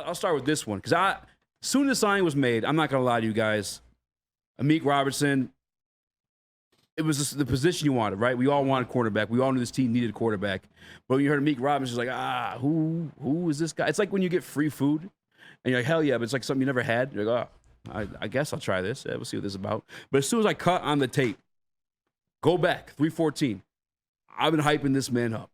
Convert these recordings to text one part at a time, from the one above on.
I'll start with this one because as soon as the signing was made, I'm not gonna lie to you guys, Amik Robertson. It was just the position you wanted, right? We all wanted quarterback. We all knew this team needed a quarterback. But when you heard Amik Robertson, it's like, who is this guy? It's like when you get free food, and you're like, hell yeah, but it's like something you never had. You're like, I guess I'll try this. Yeah, we'll see what this is about. But as soon as I cut on the tape, go back, 314. I've been hyping this man up.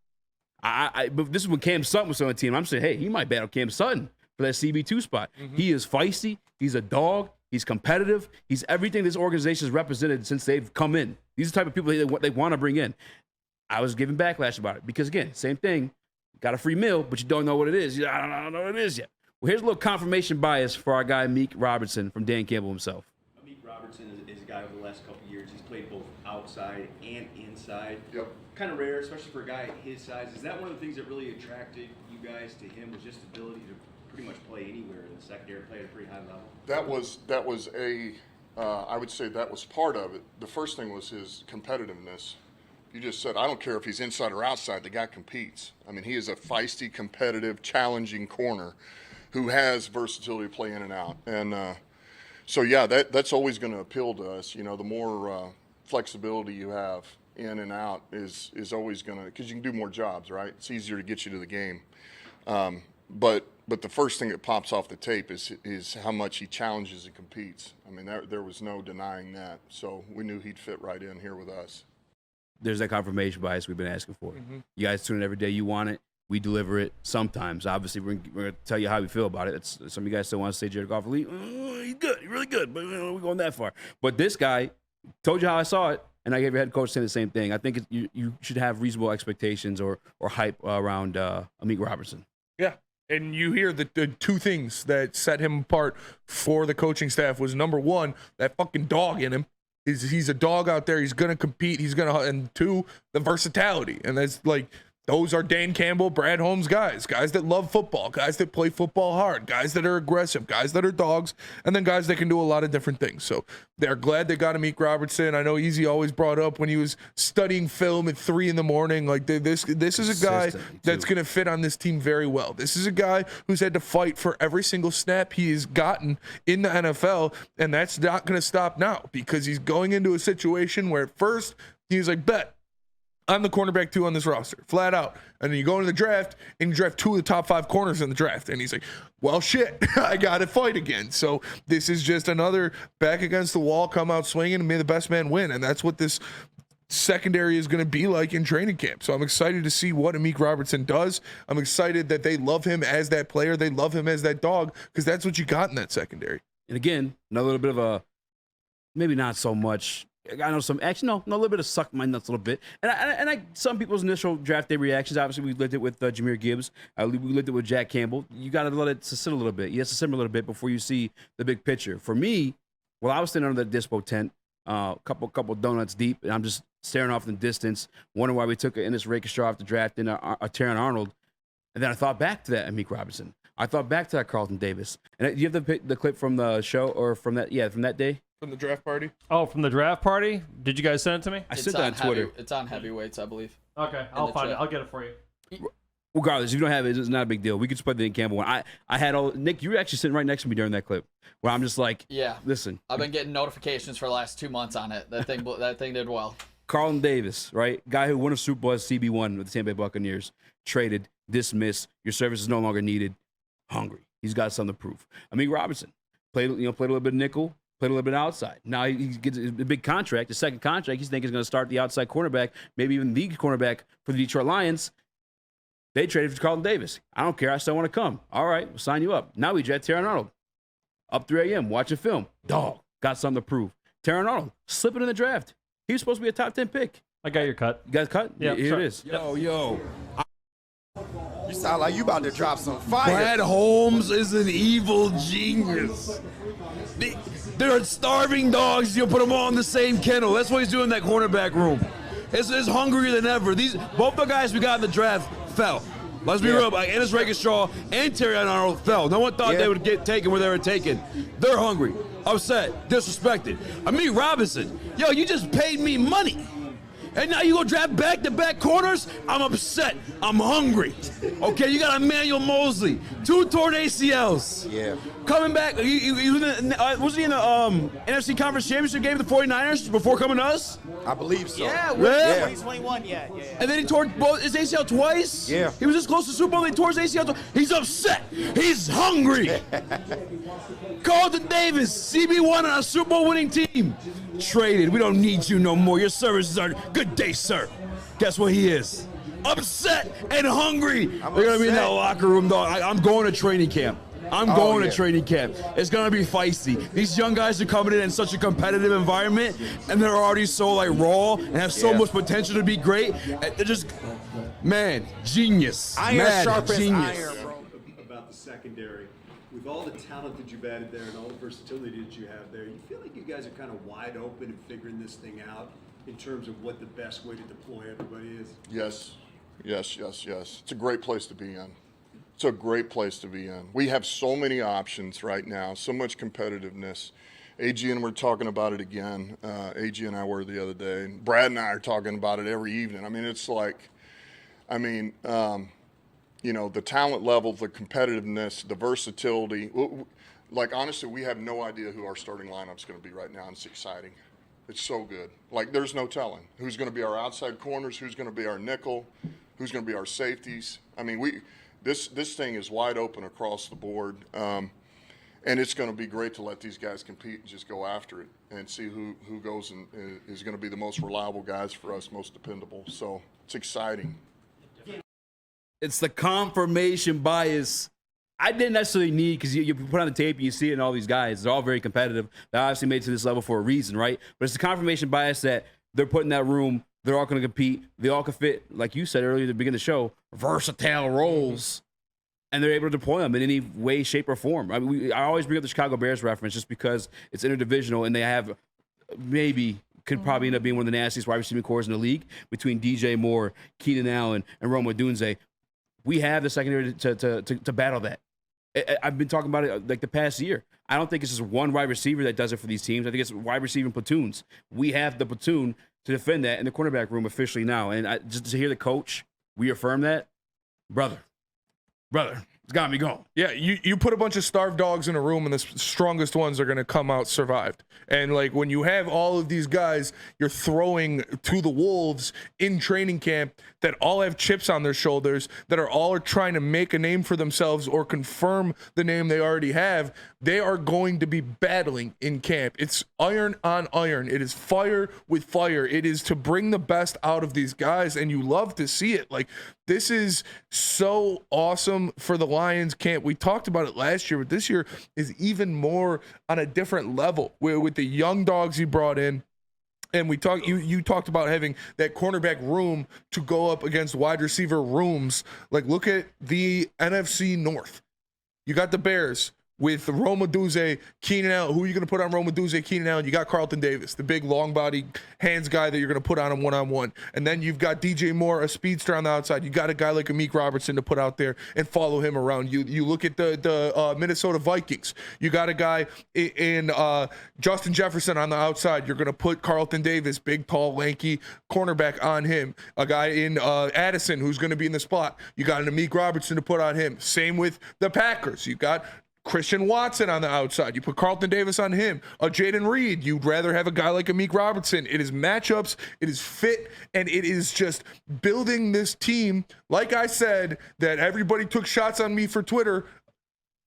But this is when Cam Sutton was on the team. I'm saying, hey, he might battle Cam Sutton for that CB2 spot. Mm-hmm. He is feisty. He's a dog. He's competitive. He's everything this organization has represented since they've come in. These are the type of people they want to bring in. I was giving backlash about it because, again, same thing. Got a free meal, but you don't know what it is. I don't know what it is yet. Well, here's a little confirmation bias for our guy, Amik Robertson, from Dan Campbell himself. Amik Robertson is a guy over the last couple of years. He's played both outside and inside. Yep. Kind of rare, especially for a guy his size. Is that one of the things that really attracted you guys to him, was just the ability to pretty much play anywhere in the secondary, play at a pretty high level? I would say that was part of it. The first thing was his competitiveness. You just said, I don't care if he's inside or outside, the guy competes. I mean, he is a feisty, competitive, challenging corner who has versatility to play in and out. And so, yeah, that's always going to appeal to us. You know, the more flexibility you have in and out is always going to, because you can do more jobs, right? It's easier to get you to the game. But the first thing that pops off the tape is how much he challenges and competes. I mean, there was no denying that. So we knew he'd fit right in here with us. There's that confirmation bias we've been asking for. Mm-hmm. You guys tune in every day. You want it. We deliver it sometimes. Obviously, we're going to tell you how we feel about it. Some of you guys still want to say Jared Goff elite. He's good. He's really good, but we're going that far. But this guy, told you how I saw it, and I gave your head coach saying the same thing. I think you should have reasonable expectations or hype around Amik Robertson. Yeah. And you hear the two things that set him apart for the coaching staff was, number one, that fucking dog in him. He's a dog out there. He's going to compete. And two, the versatility. And that's like, those are Dan Campbell, Brad Holmes guys that love football, guys that play football hard, guys that are aggressive, guys that are dogs, and then guys that can do a lot of different things. So they're glad they got Amik Robertson. I know Easy always brought up when he was studying film at 3 a.m. Like this is a guy that's going to fit on this team very well. This is a guy who's had to fight for every single snap he has gotten in the NFL, and that's not going to stop now because he's going into a situation where at first he's like, bet. I'm the cornerback 2 on this roster, flat out. And then you go into the draft, and you draft 2 of the top 5 corners in the draft. And he's like, well, shit, I got to fight again. So this is just another back against the wall, come out swinging, and may the best man win. And that's what this secondary is going to be like in training camp. So I'm excited to see what Amik Robertson does. I'm excited that they love him as that player. They love him as that dog because that's what you got in that secondary. And again, another little bit of a, maybe not so much, I know some action. No, a little bit of suck my nuts a little bit. And some people's initial draft day reactions. Obviously, we lived it with Jahmyr Gibbs. We lived it with Jack Campbell. You got to let it sit a little bit. You have to simmer a little bit before you see the big picture. For me, while I was sitting under the dispo tent, couple donuts deep, and I'm just staring off in the distance, wondering why we took an Ennis Rakestraw off the draft and a Terran Arnold. And then I thought back to that Amik Robertson. I thought back to that Carlton Davis. And do you have the clip from the show or from that? Yeah, from that day. From the draft party? Oh, from the draft party? Did you guys send it to me? I sent that on Twitter. It's on heavyweights, I believe. Okay, I'll find it. I'll get it for you. Regardless, if you don't have it, it's not a big deal. We could split the Dan Campbell one. I had all Nick. You were actually sitting right next to me during that clip, where I'm just like, yeah, listen. I've been getting notifications for the last 2 months on it. That thing did well. Carlton Davis, right, guy who won a Super Bowl as CB1 with the Tampa Bay Buccaneers, traded, dismissed. Your service is no longer needed. Hungry. He's got something to prove. Amik Robertson played a little bit of nickel. Played a little bit outside. Now he gets a big contract, the second contract. He's thinking he's going to start the outside cornerback, maybe even the cornerback for the Detroit Lions. They traded for Carlton Davis. I don't care. I still want to come. All right, we'll sign you up. Now we draft Terran Arnold. Up 3 a.m., watching film. Dog, got something to prove. Terran Arnold, slipping in the draft. He was supposed to be a top 10 pick. I got your cut. You guys cut? Yeah, Here sure. it is. Yo. You sound like you about to drop some fire. Brad Holmes is an evil genius. They're starving dogs. You put them all in the same kennel. That's what he's doing in that cornerback room. It's hungrier than ever. Both the guys we got in the draft fell. Let's be real. Like Ennis Rakestraw and Terran Arnold fell. No one thought they would get taken where they were taken. They're hungry, upset, disrespected. Amik Robinson, yo, you just paid me money. And now you go draft back-to-back corners? I'm upset. I'm hungry. Okay, you got Emmanuel Mosley, 2 torn ACLs. Yeah. Coming back, wasn't he in the NFC Conference Championship game with the 49ers before coming to us? I believe so. Yeah. 2021, yeah. And then he tore both his ACL twice? Yeah. He was this close to Super Bowl, and he tore his ACL twice. He's upset. He's hungry. Carlton Davis, CB1 on a Super Bowl winning team. Traded. We don't need you no more. Your services are good day, sir. Guess what he is? Upset and hungry. They're going to be in that locker room, dog. I'm going to training camp. I'm going to training camp. It's going to be feisty. These young guys are coming in such a competitive environment, and they're already so like raw and have so much potential to be great. They're just, man, genius. Iron sharpens genius. iron, bro. About the secondary, with all the talent that you've added there and all the versatility that you have there, you feel like you guys are kind of wide open and figuring this thing out in terms of what the best way to deploy everybody is? Yes. It's a great place to be in. It's a great place to be in. We have so many options right now, so much competitiveness. AG and we're talking about it again. AG and I were the other day. And Brad and I are talking about it every evening. I mean, it's like, you know, the talent level, the competitiveness, the versatility. Like, honestly, we have no idea who our starting lineup's going to be right now, and it's exciting. It's so good. Like, there's no telling who's going to be our outside corners, who's going to be our nickel, who's going to be our safeties. I mean, this thing is wide open across the board, and it's going to be great to let these guys compete and just go after it and see who goes and is going to be the most reliable guys for us, most dependable. So it's exciting. It's the confirmation bias I didn't necessarily need, because you put on the tape and you see it in all these guys. They're all very competitive. They obviously made it to this level for a reason, right? But it's the confirmation bias that they're put in that room. They're all going to compete. They all can fit, like you said earlier at the beginning of the show, versatile roles. And they're able to deploy them in any way, shape, or form. I mean, I always bring up the Chicago Bears reference just because it's interdivisional and they have could probably end up being one of the nastiest wide receiving corps in the league between DJ Moore, Keenan Allen, and Rome Odunze. We have the secondary to battle that. I've been talking about it like the past year. I don't think it's just one wide receiver that does it for these teams. I think it's wide receiving platoons. We have the platoon to defend that in the cornerback room officially now. And just to hear the coach reaffirm that, brother, it's got me going. Yeah, you put a bunch of starved dogs in a room and the strongest ones are going to come out survived. And like when you have all of these guys you're throwing to the wolves in training camp that all have chips on their shoulders, that are all trying to make a name for themselves or confirm the name they already have, they are going to be battling in camp. It's iron on iron. It is fire with fire. It is to bring the best out of these guys, and you love to see it. Like, this is so awesome for the Lions camp. We talked about it last year, but this year is even more on a different level with the young dogs you brought in. And you talked about having that cornerback room to go up against wide receiver rooms. Like, look at the NFC North. You got the Bears with Rome Odunze, Keenan Allen. Who are you going to put on Rome Odunze, Keenan Allen? You got Carlton Davis, the big long body hands guy that you're going to put on him one-on-one. And then you've got DJ Moore, a speedster on the outside. You got a guy like Amik Robertson to put out there and follow him around. You look at the Minnesota Vikings. You got a guy in Justin Jefferson on the outside. You're going to put Carlton Davis, big, tall, lanky cornerback on him. A guy in Addison who's going to be in the spot. You got an Amik Robertson to put on him. Same with the Packers. You got Christian Watson on the outside. You put Carlton Davis on him. Jaden Reed. You'd rather have a guy like Amik Robertson. It is matchups. It is fit. And it is just building this team. Like I said, that everybody took shots on me for Twitter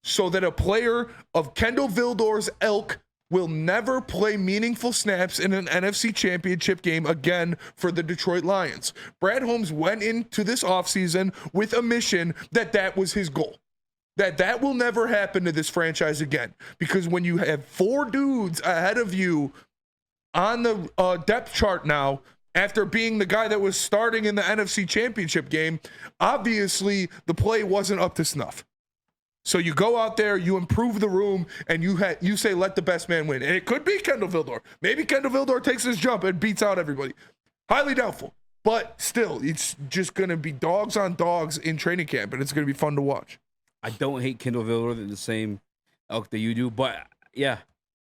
so that a player of Kendall Vildor's ilk will never play meaningful snaps in an NFC championship game again for the Detroit Lions. Brad Holmes went into this offseason with a mission that was his goal. That will never happen to this franchise again. Because when you have 4 dudes ahead of you on the depth chart now, after being the guy that was starting in the NFC Championship game, obviously the play wasn't up to snuff. So you go out there, you improve the room, and you say, let the best man win. And it could be Kendall Vildor. Maybe Kendall Vildor takes his jump and beats out everybody. Highly doubtful. But still, it's just going to be dogs on dogs in training camp, and it's going to be fun to watch. I don't hate Kendall Vildor the same elk that you do, but yeah.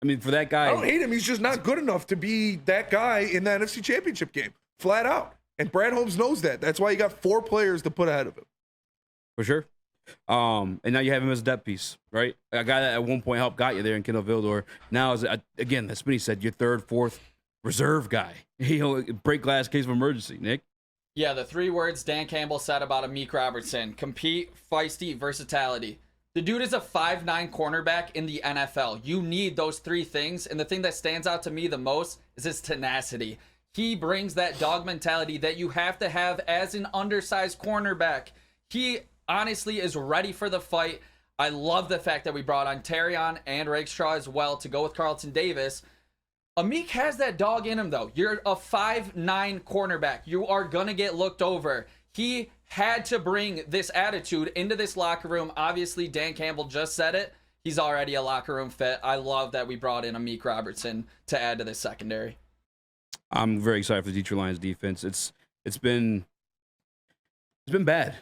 I mean, for that guy, I don't hate him. He's just not good enough to be that guy in the NFC Championship game. flat out. And Brad Holmes knows that. That's why you got 4 players to put ahead of him. For sure. And now you have him as a depth piece, right? A guy that at one point helped got you there in Kendall Vildor. Now, is again, that's what he said, your 3rd, 4th reserve guy. Break glass case of emergency, Nick. Yeah, the 3 words Dan Campbell said about Amik Robertson: compete, feisty, versatility. The dude is a 5'9" cornerback in the NFL. You need those 3 things, and the thing that stands out to me the most is his tenacity. He brings that dog mentality that you have to have as an undersized cornerback. He honestly is ready for the fight. I love the fact that we brought on Terrion and Rakestraw as well to go with Carlton Davis. Amik has that dog in him, though. You're a 5'9" cornerback. You are going to get looked over. He had to bring this attitude into this locker room. Obviously, Dan Campbell just said it. He's already a locker room fit. I love that we brought in Amik Robertson to add to this secondary. I'm very excited for the Detroit Lions defense. It's been bad,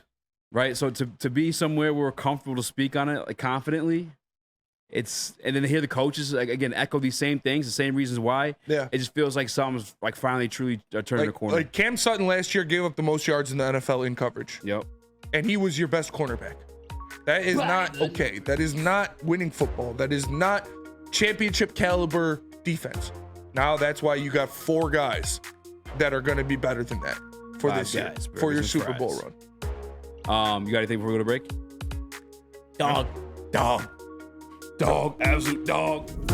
right? So to be somewhere where we're comfortable to speak on it like confidently, and then to hear the coaches again echo these same things, the same reasons why. Yeah, it just feels like something's like finally truly turning the corner. Like Cam Sutton last year gave up the most yards in the NFL in coverage. Yep, and he was your best cornerback. That is not okay. That is not winning football. That is not championship caliber defense. Now that's why you got 4 guys that are going to be better than that for this year, for your Super Bowl run. You got anything before we go to break? Dog, absolute dog.